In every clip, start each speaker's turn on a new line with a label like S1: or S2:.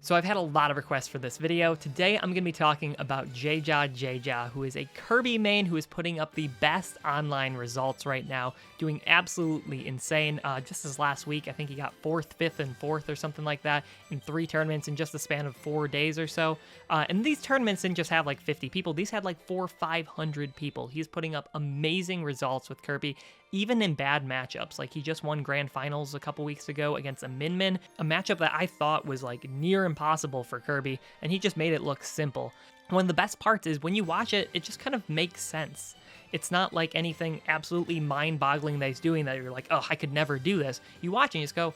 S1: So I've had a lot of requests for this video. Today I'm going to be talking about JeJaJeJa, who is a Kirby main who is putting up the best online results right now, doing absolutely insane. Just this last week, I think he got 4th, 5th, and 4th or something like that in 3 tournaments in just the span of 4 days or so. And these tournaments didn't just have like 50 people, these had like 400-500 people. He's putting up amazing results with Kirby, even in bad matchups. Like he just won grand finals a couple weeks ago against a Min, a matchup that I thought was like near impossible for Kirby, and he just made it look simple. One of the best parts is when you watch it, it just kind of makes sense. It's not like anything absolutely mind-boggling that he's doing that you're like, oh, I could never do this. You watch and you just go,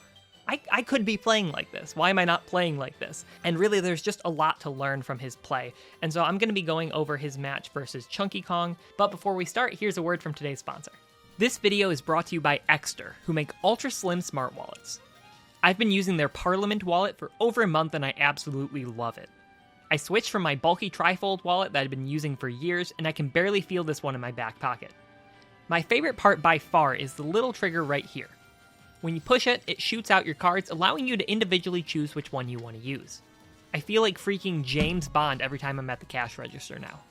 S1: I could be playing like this. Why am I not playing like this? And really, there's just a lot to learn from his play. And so I'm going to be going over his match versus ChunkyKong. But before we start, here's a word from today's sponsor. This video is brought to you by Exter, who make ultra-slim smart wallets. I've been using their Parliament wallet for over a month and I absolutely love it. I switched from my bulky trifold wallet that I've been using for years and I can barely feel this one in my back pocket. My favorite part by far is the little trigger right here. When you push it, it shoots out your cards, allowing you to individually choose which one you want to use. I feel like freaking James Bond every time I'm at the cash register now.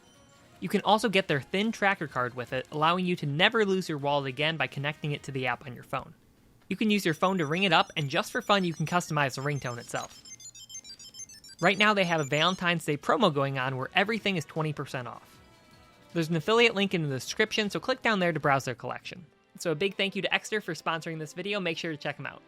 S1: You can also get their thin tracker card with it, allowing you to never lose your wallet again by connecting it to the app on your phone. You can use your phone to ring it up, and just for fun, you can customize the ringtone itself. Right now, they have a Valentine's Day promo going on where everything is 20% off. There's an affiliate link in the description, so click down there to browse their collection. So a big thank you to Exter for sponsoring this video. Make sure to check them out.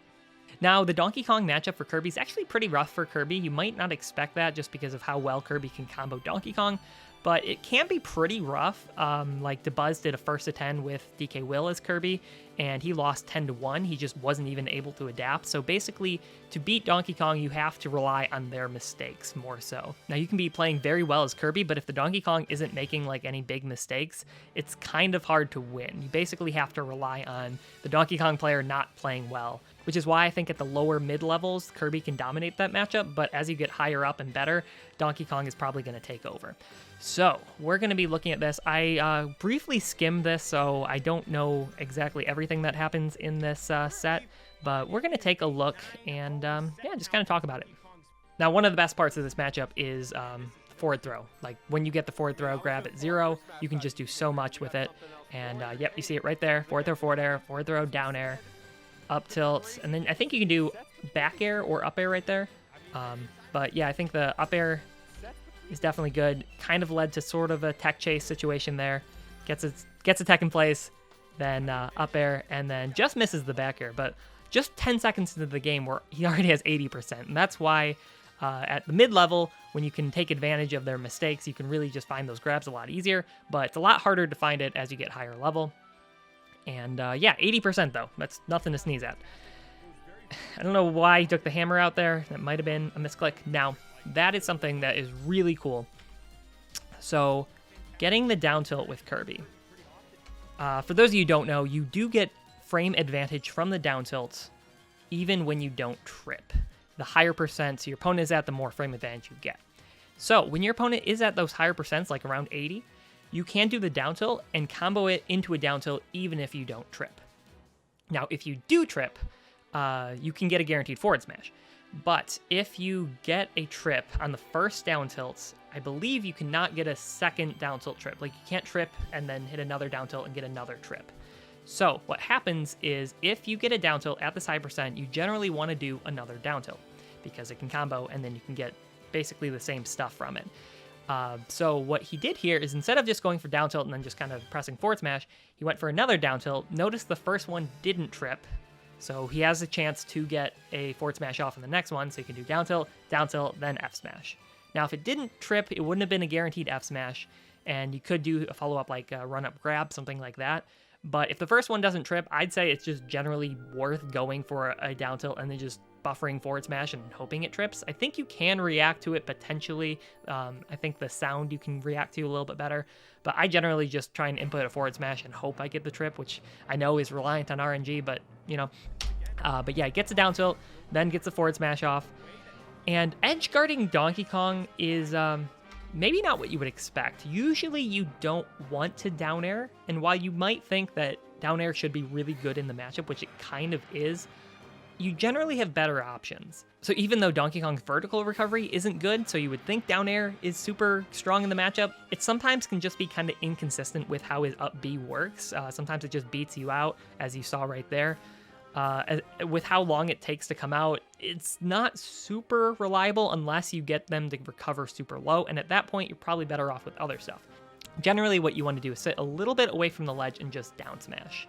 S1: Now, the Donkey Kong matchup for Kirby is actually pretty rough for Kirby. You might not expect that just because of how well Kirby can combo Donkey Kong, but it can be pretty rough. Like DeBuzz did a first to 10 with DK Will as Kirby, and he lost 10-1. He just wasn't even able to adapt. So basically, to beat Donkey Kong, you have to rely on their mistakes more so. Now, you can be playing very well as Kirby, but if the Donkey Kong isn't making like any big mistakes, it's kind of hard to win. You basically have to rely on the Donkey Kong player not playing well, which is why I think at the lower mid levels, Kirby can dominate that matchup, but as you get higher up and better, Donkey Kong is probably going to take over. So we're going to be looking at this. I briefly skimmed this, so I don't know exactly everything that happens in this set, but we're going to take a look and just kind of talk about it. Now, one of the best parts of this matchup is forward throw. Like when you get the forward throw grab at 0, you can just do so much with it. And yep, you see it right there. Forward throw, forward air, forward throw, down air, up tilt, and then I think you can do back air or up air right there. But yeah, I think the up air is definitely good. Kind of led to sort of a tech chase situation there. Gets a tech in place, then up air, and then just misses the back air. But just 10 seconds into the game where he already has 80%. And that's why at the mid-level, when you can take advantage of their mistakes, you can really just find those grabs a lot easier. But it's a lot harder to find it as you get higher level. And yeah, 80% though. That's nothing to sneeze at. I don't know why he took the hammer out there. That might have been a misclick. Now, that is something that is really cool. So, getting the down tilt with Kirby. For those of you who don't know, you do get frame advantage from the down tilt, even when you don't trip. The higher percents your opponent is at, the more frame advantage you get. So, when your opponent is at those higher percents, like around 80, you can do the down tilt and combo it into a down tilt even if you don't trip. Now, if you do trip, you can get a guaranteed forward smash. But if you get a trip on the first down tilts, I believe you cannot get a second down tilt trip. Like you can't trip and then hit another down tilt and get another trip. So what happens is if you get a down tilt at this high percent, you generally want to do another down tilt because it can combo and then you can get basically the same stuff from it. So what he did here is instead of just going for down tilt and then just kind of pressing forward smash, he went for another down tilt. Notice the first one didn't trip. So he has a chance to get a forward smash off in the next one, so you can do down tilt, then F smash. Now, if it didn't trip, it wouldn't have been a guaranteed F smash, and you could do a follow-up like a run-up grab, something like that. But if the first one doesn't trip, I'd say it's just generally worth going for a down tilt and then just buffering forward smash and hoping it trips. I think you can react to it potentially. I think the sound you can react to a little bit better. But I generally just try and input a forward smash and hope I get the trip, which I know is reliant on RNG, but you know. But yeah, it gets a down tilt, then gets a forward smash off. And edge guarding Donkey Kong is maybe not what you would expect. Usually you don't want to down air, and while you might think that down air should be really good in the matchup, which it kind of is, you generally have better options. So even though Donkey Kong's vertical recovery isn't good, so you would think down air is super strong in the matchup, it sometimes can just be kind of inconsistent with how his up B works. Sometimes it just beats you out, as you saw right there. With how long it takes to come out, it's not super reliable unless you get them to recover super low, and at that point, you're probably better off with other stuff. Generally, what you want to do is sit a little bit away from the ledge and just down smash.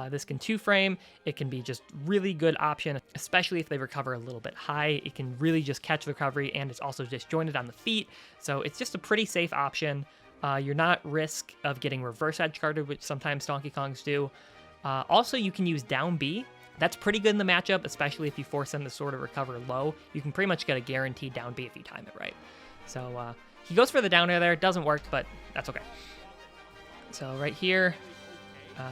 S1: This can 2-frame. It can be just really good option, especially if they recover a little bit high. It can really just catch the recovery, and it's also disjointed on the feet, so it's just a pretty safe option. You're not risk of getting reverse edge guarded, which sometimes Donkey Kongs do. Also, you can use down B. That's pretty good in the matchup, especially if you force them to sort of recover low. You can pretty much get a guaranteed down B if you time it right. So he goes for the down air there. It doesn't work, but that's okay. So right here,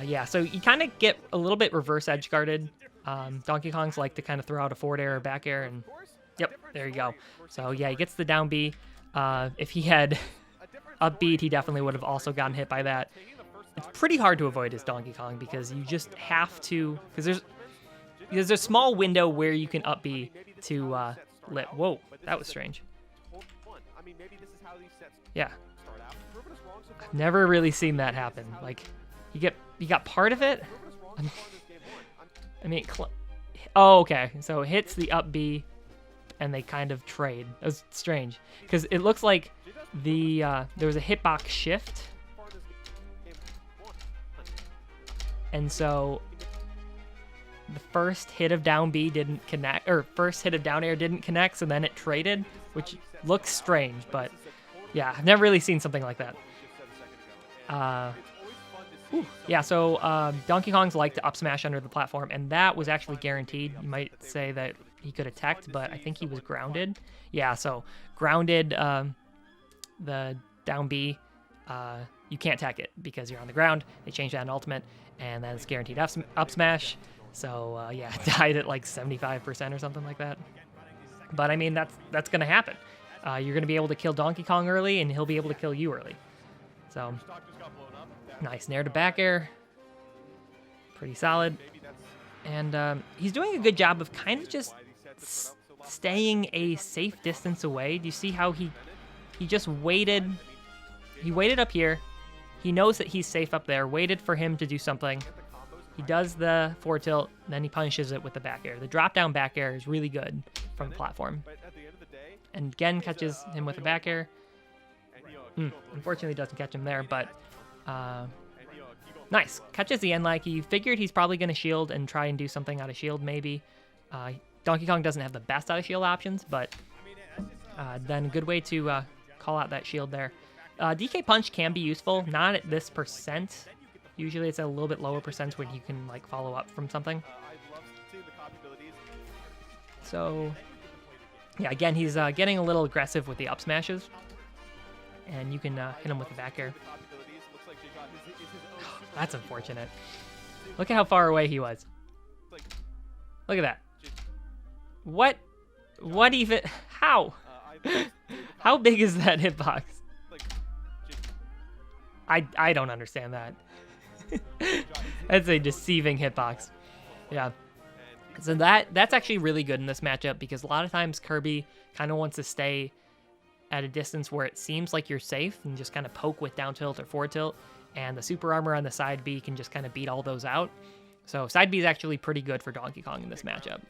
S1: yeah, so you kind of get a little bit reverse edge guarded. Donkey Kongs like to kind of throw out a forward air or back air, and yep, there you go. So yeah, he gets the down B. If he had up B, he definitely would have also gotten hit by that. It's pretty hard to avoid his Donkey Kong because you just have to, because there's a small window where you can up B to lit. Whoa, that was strange. Yeah, I've never really seen that happen. Like, you got part of it. I mean, oh, okay. So it hits the up B, and they kind of trade. That was strange because it looks like there was a hitbox shift, and so the first hit of down B didn't connect, or first hit of down air didn't connect, so then it traded, which looks strange, but yeah, I've never really seen something like that. Yeah, so Donkey Kongs like to up smash under the platform, and that was actually guaranteed. You might say that he could have teched, but I think he was grounded. Yeah, so grounded, the down B, you can't tech it because you're on the ground. They changed that in Ultimate, and then it's guaranteed up smash. So yeah, died at like 75% or something like that. But I mean, that's going to happen. You're going to be able to kill Donkey Kong early, and he'll be able to kill you early. So nice nair to back air. Pretty solid. And he's doing a good job of kind of just staying a safe distance away. Do you see how he just waited? He waited up here. He knows that he's safe up there. Waited for him to do something. He does the forward tilt, then he punishes it with the back air. The drop down back air is really good from the platform. And again, catches him with a back air. Unfortunately, doesn't catch him there, but nice. Catches the end like he figured he's probably going to shield and try and do something out of shield, maybe. Donkey Kong doesn't have the best out of shield options, but then a good way to call out that shield there. DK Punch can be useful, not at this percent. Usually it's at a little bit lower percent when you can like follow up from something. So yeah, again, he's getting a little aggressive with the up smashes, and you can hit him with the back air. That's unfortunate. Look at how far away he was. Look at that. What even? How? How big is that hitbox? I don't understand that. That's a deceiving hitbox. Yeah. So that's actually really good in this matchup because a lot of times Kirby kind of wants to stay at a distance where it seems like you're safe and just kind of poke with down tilt or forward tilt, and the super armor on the side B can just kind of beat all those out. So side B is actually pretty good for Donkey Kong in this matchup.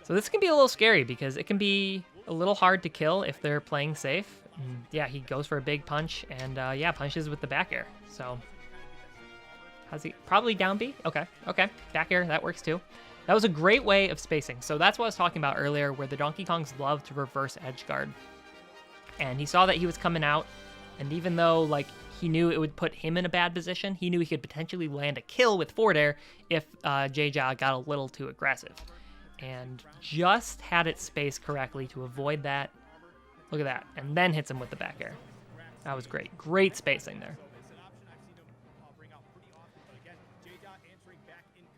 S1: So this can be a little scary because it can be a little hard to kill if they're playing safe. And yeah, he goes for a big punch and yeah, punches with the back air. So has he probably down B? Okay, back air, that works too. That was a great way of spacing. So that's what I was talking about earlier, where the Donkey Kongs love to reverse edge guard. And he saw that he was coming out, and even though like he knew it would put him in a bad position, he knew he could potentially land a kill with forward air if JeJaJeJa got a little too aggressive. And just had it spaced correctly to avoid that. Look at that. And then hits him with the back air. That was great. Great spacing there.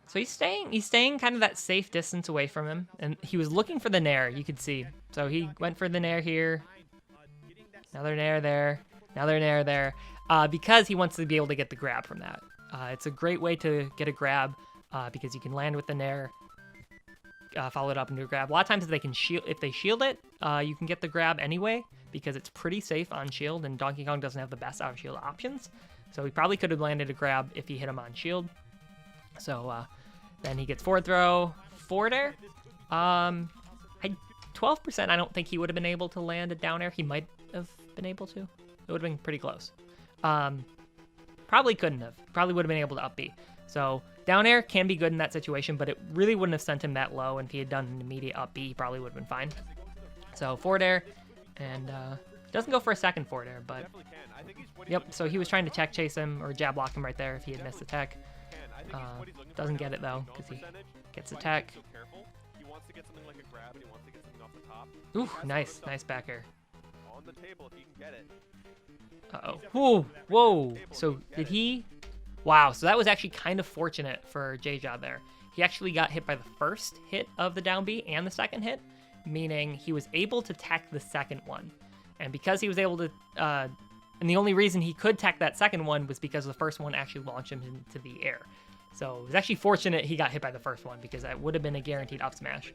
S1: So he's staying kind of that safe distance away from him. And he was looking for the nair, you could see. So he went for the nair here. Another nair there. Another nair there. Because he wants to be able to get the grab from that. It's a great way to get a grab because you can land with the nair, follow it up into a grab. A lot of times if they shield it, you can get the grab anyway because it's pretty safe on shield, and Donkey Kong doesn't have the best out of shield options. So he probably could have landed a grab if he hit him on shield. So then he gets forward throw, forward air. 12%, I don't think he would have been able to land a down air. He might have been able to. It would have been pretty close. Probably couldn't have. Probably would have been able to up B. So down air can be good in that situation, but it really wouldn't have sent him that low. And if he had done an immediate up B, he probably would have been fine. So forward air, and doesn't go for a second forward air, but yep. So he was trying to tech chase him or jab block him right there if he had missed the tech. Doesn't get it though because he gets the tech. Ooh, nice back air. Uh-oh. Whoa, whoa. So did he? Wow, so that was actually kind of fortunate for JeJaJeJa there. He actually got hit by the first hit of the down B and the second hit, meaning he was able to tech the second one. And because he was able to, and the only reason he could tech that second one was because the first one actually launched him into the air. So it was actually fortunate he got hit by the first one because that would have been a guaranteed up smash.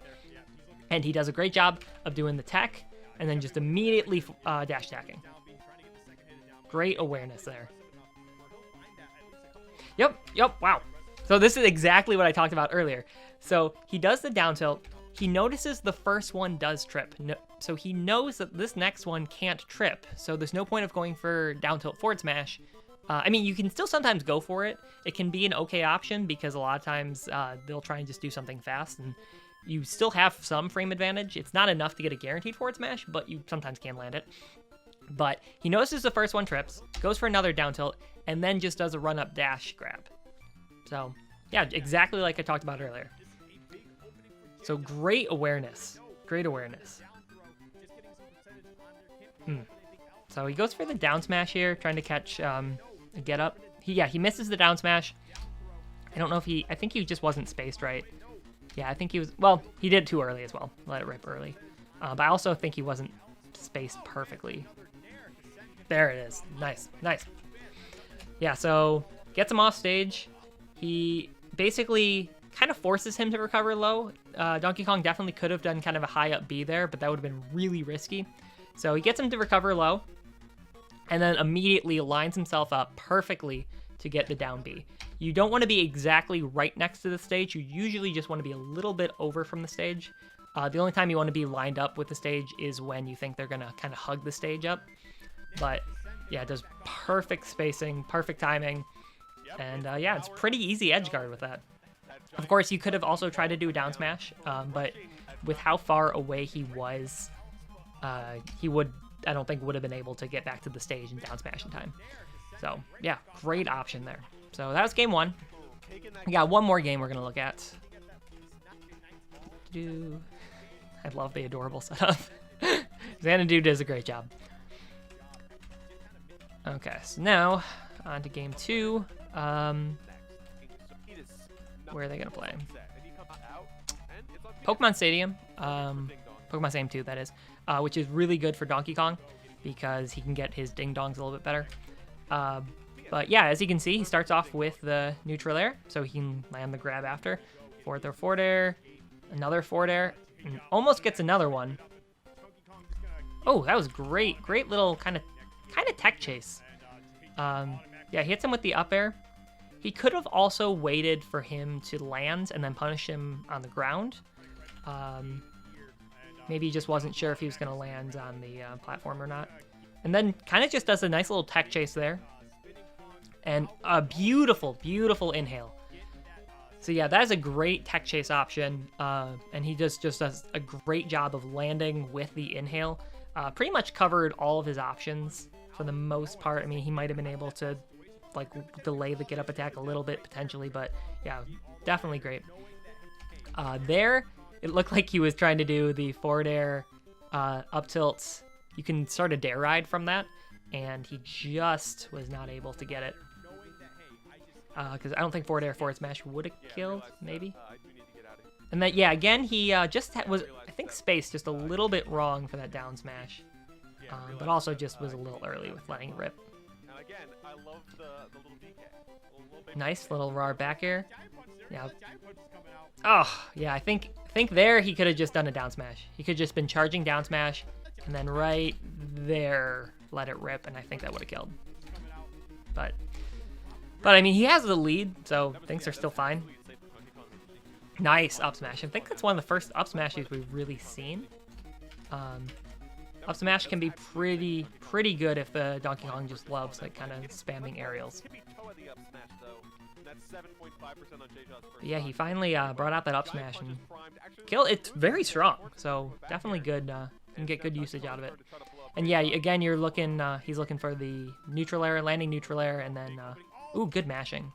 S1: And he does a great job of doing the tech and then just immediately dash attacking. Great awareness there. Yep, wow. So this is exactly what I talked about earlier. So he does the down tilt. He notices the first one does trip. No, so he knows that this next one can't trip. So there's no point of going for down tilt forward smash. I mean, you can still sometimes go for it. It can be an okay option because a lot of times they'll try and just do something fast. And you still have some frame advantage. It's not enough to get a guaranteed forward smash, but you sometimes can land it. But he notices the first one trips, goes for another down tilt, and then just does a run-up dash grab. So, yeah, exactly like I talked about earlier. So great awareness. Great awareness. So he goes for the down smash here, trying to catch a get up. He misses the down smash. I don't know if I think he just wasn't spaced right. Yeah, I think he was, well, he did it too early as well. Let it rip early. But I also think he wasn't spaced perfectly. There it is. Nice. Yeah, so gets him off stage. He basically kind of forces him to recover low. Donkey Kong definitely could have done kind of a high up B there, but that would have been really risky. So he gets him to recover low, and then immediately lines himself up perfectly to get the down B. You don't want to be exactly right next to the stage. You usually just want to be a little bit over from the stage. The only time you want to be lined up with the stage is when you think they're going to kind of hug the stage up. But yeah, it does perfect spacing, perfect timing. And yeah, it's pretty easy edge guard with that. Of course, you could have also tried to do a down smash, but with how far away he was, I don't think would have been able to get back to the stage and down smash in time. So yeah, great option there. So that was game one. We got one more game we're going to look at. I love the adorable setup. Xanadu does a great job. Okay, so now on to game two. Where are they going to play? Pokemon Stadium. Pokemon Stadium 2, that is. Which is really good for Donkey Kong because he can get his ding-dongs a little bit better. But yeah, as you can see, he starts off with the neutral air, so he can land the grab after. Forward air, another forward air, and almost gets another one. Oh, that was great. Great little kind of tech chase. Yeah, he hits him with the up air. He could have also waited for him to land and then punish him on the ground. Maybe he just wasn't sure if he was going to land on the platform or not. And then kind of just does a nice little tech chase there. And a beautiful, beautiful inhale. So yeah, that is a great tech chase option. And he just does a great job of landing with the inhale. Pretty much covered all of his options for the most part. I mean, he might have been able to like delay the get up attack a little bit potentially, but yeah, definitely great. There, it looked like he was trying to do the forward air up tilts. You can start a dare ride from that, and he just was not able to get it. Because I don't think forward air forward smash would have killed, maybe. And then, yeah, again, he just was, I think, spaced just a little bit wrong for that down smash. But also just was a little early with letting it rip.
S2: again, I love the little DK.
S1: Nice little raw back air. Yeah. Oh, yeah, I think there he could have just done a down smash. He could have just been charging down smash, and then right there let it rip, and I think that would have killed. But I mean, he has the lead, so things are still fine. Nice up smash. I think that's one of the first up smashes we've really seen. Up smash can be pretty good if the Donkey Kong just loves like kind of spamming aerials. But yeah, he finally brought out that up smash and kill. It's very strong, so definitely good. You can get good usage out of it. And yeah, again, you're looking. He's looking for the neutral air, landing neutral air, and then ooh, good mashing.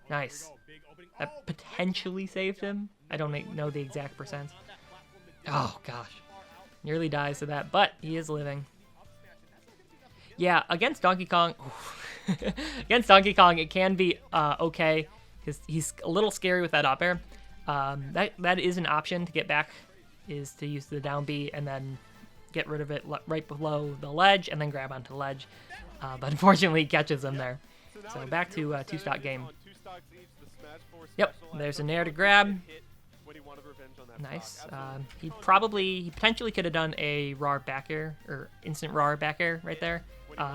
S1: Nice. That potentially saved him. I don't know the exact percent. Oh gosh, nearly dies to that, but he is living. Yeah, against Donkey Kong, it can be okay because he's a little scary with that up air. That is an option to get back, is to use the down B and then get rid of it right below the ledge and then grab onto the ledge. But unfortunately, he catches him there. So back to two-stock game. Yep, there's an air to grab. Nice. He potentially could have done a raw back air or instant raw back air right there.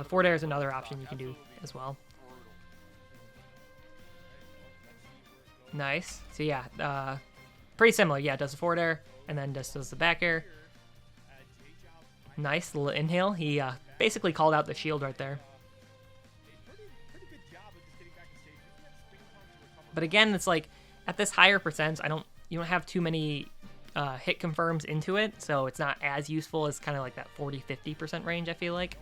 S1: Forward air is another option you can do as well. Nice. So yeah, pretty similar. Yeah, does the forward air and then just does the back air. Nice little inhale. He basically called out the shield right there. But again, it's like at this higher percent, you don't have too many hit confirms into it, so it's not as useful as kind of like that 40-50% range, I feel like.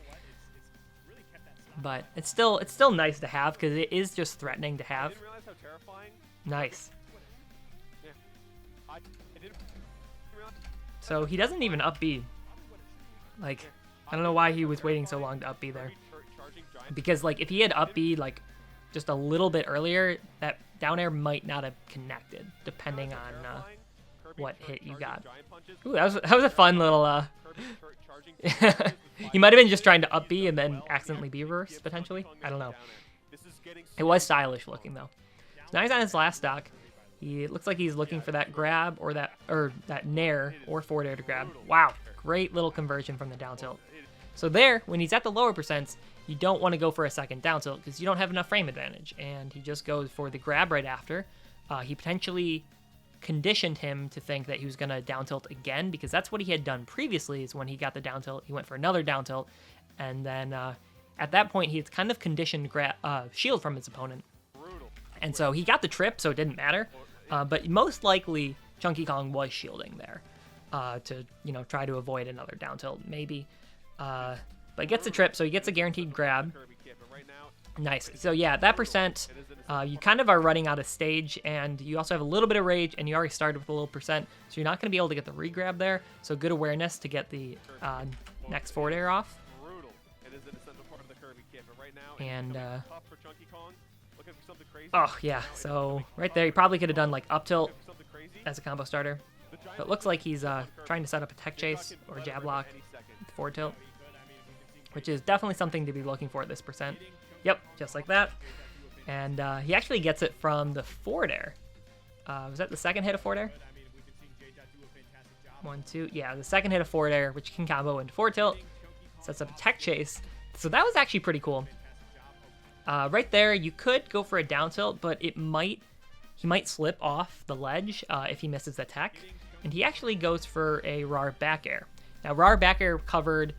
S1: But it's still nice to have because it is just threatening to have. Nice. So he doesn't even up B. Like, I don't know why he was waiting so long to up B there. Because like if he had up B like just a little bit earlier, that down air might not have connected, depending on what hit you got. Ooh, that was a fun little. He might have been just trying to up B and then accidentally B reverse, potentially. I don't know. It was stylish looking though. So now he's on his last stock. He looks like he's looking for that grab or that nair or forward air to grab. Wow, great little conversion from the down tilt. So there, when he's at the lower percents, you don't want to go for a second down tilt because you don't have enough frame advantage. And he just goes for the grab right after. He potentially conditioned him to think that he was going to down tilt again because that's what he had done previously, is when he got the down tilt, he went for another down tilt. And then at that point, he had kind of conditioned shield from his opponent. And so he got the trip, so it didn't matter. But most likely, ChunkyKong was shielding there to try to avoid another down tilt, maybe. But he gets a trip, so he gets a guaranteed grab. Nice. So yeah, that percent, you kind of are running out of stage, and you also have a little bit of rage, and you already started with a little percent, so you're not going to be able to get the regrab there. So good awareness to get the next forward air off. And oh yeah, so right there, he probably could have done like up tilt as a combo starter, but it looks like he's trying to set up a tech chase or jab lock forward tilt, which is definitely something to be looking for at this percent. Yep, just like that. And he actually gets it from the forward air. Was that the second hit of forward air? 1, 2. Yeah, the second hit of forward air, which can combo into forward tilt. Sets up a tech chase. So that was actually pretty cool. Right there, you could go for a down tilt, but he might slip off the ledge if he misses the tech. And he actually goes for a raw back air. Now, raw back air covered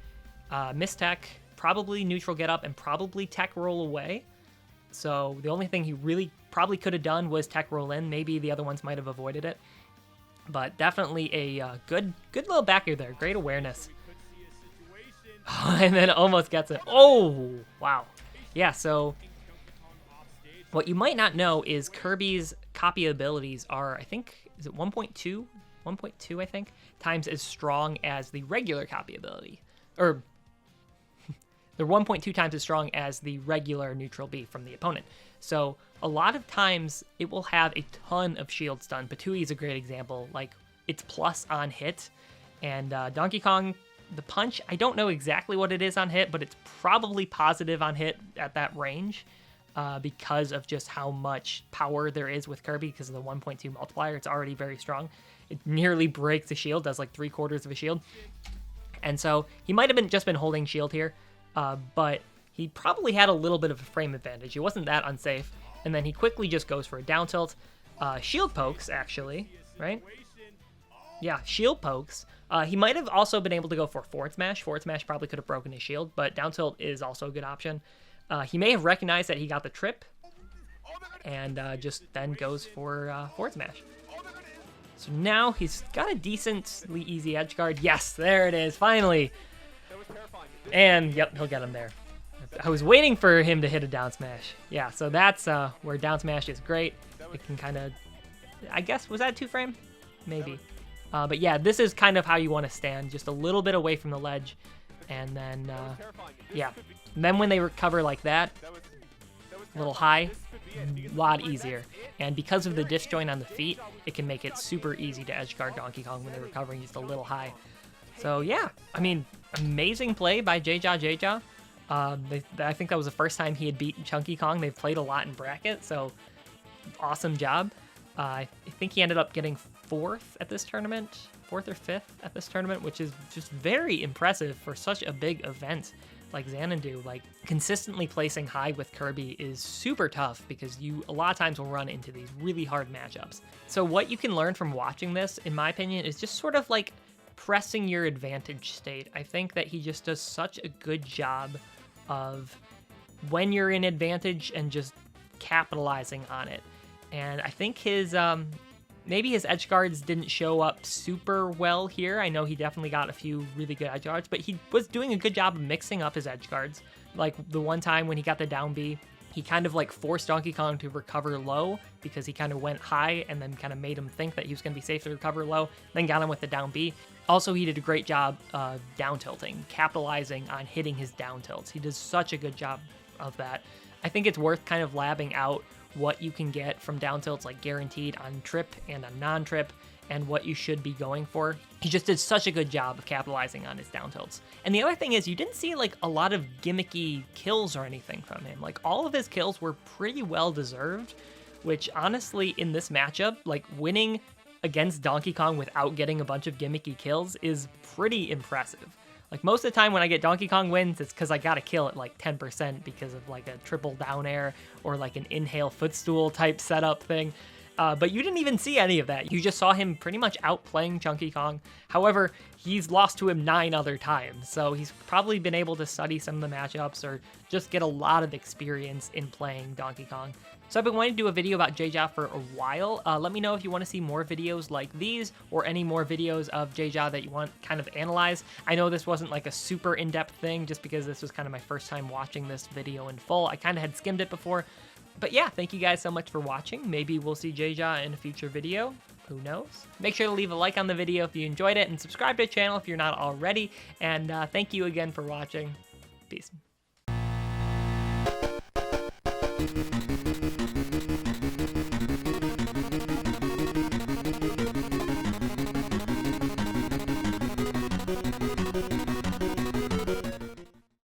S1: miss tech, probably neutral get up, and probably tech roll away. So the only thing he really probably could have done was tech roll in. Maybe the other ones might have avoided it. But definitely a good little back air there. Great awareness. And then almost gets it. Oh, wow. Yeah, so what you might not know is Kirby's copy abilities are, I think, is it 1.2? 1.2, I think, times as strong as the regular copy ability. Or they're 1.2 times as strong as the regular neutral B from the opponent. So a lot of times it will have a ton of shield stun. Patooey is a great example. Like, it's plus on hit. And Donkey Kong The punch, I don't know exactly what it is on hit, but it's probably positive on hit at that range because of just how much power there is with Kirby because of the 1.2 multiplier. It's already very strong. It nearly breaks the shield, does like 3/4 of a shield. And so he might have just been holding shield here, but he probably had a little bit of a frame advantage. It wasn't that unsafe. And then he quickly just goes for a down tilt. Shield pokes, actually, right? Yeah, shield pokes. He might have also been able to go for forward smash. Forward smash probably could have broken his shield, but down tilt is also a good option. He may have recognized that he got the trip and just then goes for forward smash. So now he's got a decently easy edge guard. Yes, there it is, finally. And yep, he'll get him there. I was waiting for him to hit a down smash. Yeah, so that's where down smash is great. It can kind of, I guess, was that 2-frame? Maybe. But yeah, this is kind of how you want to stand, just a little bit away from the ledge. And then, yeah. And then when they recover like that, a little high, a lot easier. And because of the disjoint on the feet, it can make it super easy to edge guard Donkey Kong when they're recovering just a little high. So yeah, I mean, amazing play by JeJaJeJa. I think that was the first time he had beaten ChunkyKong. They've played a lot in bracket, so awesome job. I think he ended up getting 4th at this tournament, 4th or 5th at this tournament, which is just very impressive for such a big event like Xanadu. Like, consistently placing high with Kirby is super tough because you a lot of times will run into these really hard matchups. So what you can learn from watching this, in my opinion, is just sort of like pressing your advantage state. I think that he just does such a good job of when you're in advantage and just capitalizing on it. And I think his maybe his edge guards didn't show up super well here. I know he definitely got a few really good edge guards, but he was doing a good job of mixing up his edge guards. Like the one time when he got the down B, he kind of like forced Donkey Kong to recover low because he kind of went high and then kind of made him think that he was going to be safe to recover low, then got him with the down B. Also, he did a great job down tilting, capitalizing on hitting his down tilts. He does such a good job of that. I think it's worth kind of labbing out what you can get from down tilts, like guaranteed on trip and on non-trip, and what you should be going for. He just did such a good job of capitalizing on his down tilts. And the other thing is, you didn't see like a lot of gimmicky kills or anything from him. Like, all of his kills were pretty well deserved, which honestly in this matchup, like winning against Donkey Kong without getting a bunch of gimmicky kills is pretty impressive. Like, most of the time when I get Donkey Kong wins, it's because I got a kill at like 10% because of like a triple down air or like an inhale footstool type setup thing. But you didn't even see any of that. You just saw him pretty much outplaying ChunkyKong. However, he's lost to him 9 other times, so he's probably been able to study some of the matchups or just get a lot of experience in playing Donkey Kong. So I've been wanting to do a video about JeJa for a while. Let me know if you want to see more videos like these or any more videos of JeJa that you want kind of analyzed. I know this wasn't like a super in-depth thing just because this was kind of my first time watching this video in full. I kind of had skimmed it before. But yeah, thank you guys so much for watching. Maybe we'll see JeJa in a future video. Who knows? Make sure to leave a like on the video if you enjoyed it and subscribe to the channel if you're not already. And thank you again for watching. Peace.